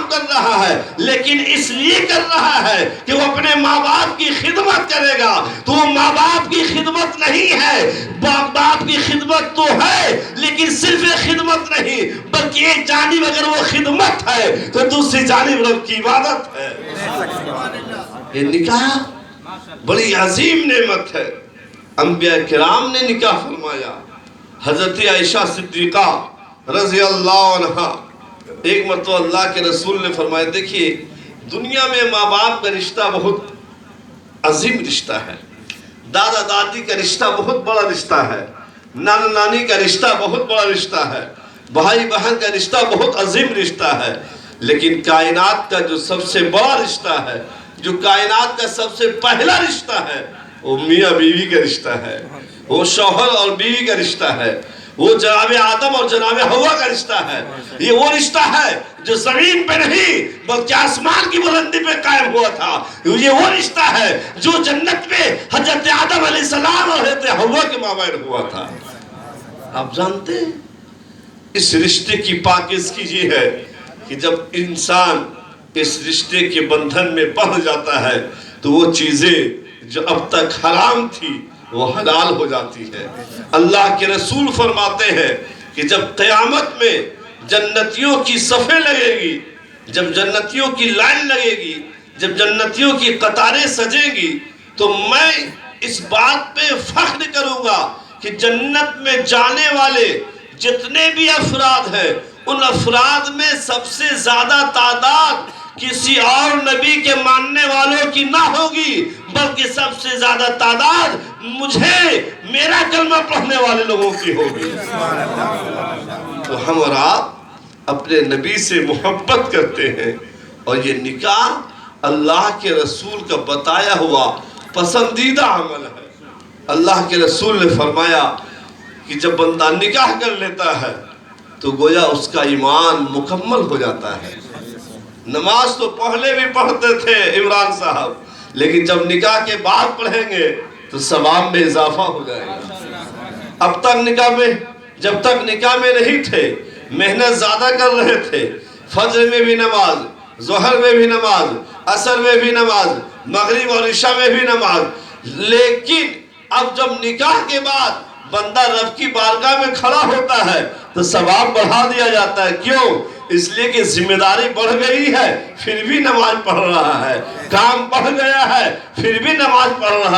کام کر رہا ہے لیکن اس لیے کر رہا ہے کہ وہ اپنے ماں باپ کی خدمت کرے گا، تو وہ ماں باپ کی خدمت نہیں ہے، ماں باپ کی خدمت تو ہے لیکن صرف خدمت نہیں بلکہ ایک جانب اگر وہ خدمت ہے تو دوسری جانب رب کی عبادت ہے۔ یہ نکاح بڑی عظیم نعمت ہے۔ انبیاء کرام نے نکاح فرمایا۔ حضرت عائشہ صدیقہ رضی اللہ عنہ ایک مرتبہ اللہ کے رسول نے فرمایا، دیکھیے دنیا میں ماں باپ کا رشتہ بہت عظیم رشتہ ہے، دادا دادی کا رشتہ بہت بڑا رشتہ ہے، نانا نانی کا رشتہ بہت بڑا رشتہ ہے، بھائی بہن کا رشتہ بہت عظیم رشتہ ہے، لیکن کائنات کا جو سب سے بڑا رشتہ ہے، جو کائنات کا سب سے پہلا رشتہ ہے، وہ میاں بیوی کا رشتہ ہے، وہ شوہر اور بیوی کا رشتہ ہے، وہ جناب آدم اور جناب حوا کا رشتہ ہے۔ یہ وہ رشتہ ہے جو زمین پہ نہیں بلکہ آسمان کی بلندی پہ قائم ہوا تھا۔ یہ وہ رشتہ ہے جو جنت میں حضرت آدم علیہ السلام اور حضرت حوا کے مابین ہوا تھا۔ آپ جانتے ہیں اس رشتے کی پاکیزگی یہ ہے کہ جب انسان اس رشتے کے بندھن میں بندھ جاتا ہے تو وہ چیزیں جو اب تک حرام تھی وہ حلال ہو جاتی ہے۔ اللہ کے رسول فرماتے ہیں کہ جب قیامت میں جنتیوں کی صفیں لگے گی، جب جنتیوں کی لائن لگے گی، جب جنتیوں کی قطاریں سجیں گی تو میں اس بات پہ فخر کروں گا کہ جنت میں جانے والے جتنے بھی افراد ہیں ان افراد میں سب سے زیادہ تعداد کسی اور نبی کے ماننے والوں کی نہ ہوگی بلکہ سب سے زیادہ تعداد مجھے میرا کلمہ پڑھنے والے لوگوں کی ہوگی۔ تو ہم اور آپ اپنے نبی سے محبت کرتے ہیں اور یہ نکاح اللہ کے رسول کا بتایا ہوا پسندیدہ عمل ہے۔ اللہ کے رسول نے فرمایا کہ جب بندہ نکاح کر لیتا ہے تو گویا اس کا ایمان مکمل ہو جاتا ہے۔ نماز تو پہلے بھی پڑھتے تھے عمران صاحب، لیکن جب نکاح کے بعد پڑھیں گے تو ثواب میں اضافہ ہو جائے گا۔ اب تک جب تک نکاح میں نہیں تھے محنت زیادہ کر رہے تھے، فجر میں بھی نماز، ظہر میں بھی نماز، عصر میں بھی نماز، مغرب اور عشاء میں بھی نماز، لیکن اب جب نکاح کے بعد بندہ رب کی بارگاہ میں کھڑا ہوتا ہے تو ثواب بڑھا دیا جاتا ہے۔ کیوں؟ اس لیے کہ ذمہ داری بڑھ گئی ہے پھر بھی نماز پڑھ رہا ہے، کام بڑھ گیا ہے پھر بھی نماز پڑھ رہا ہے۔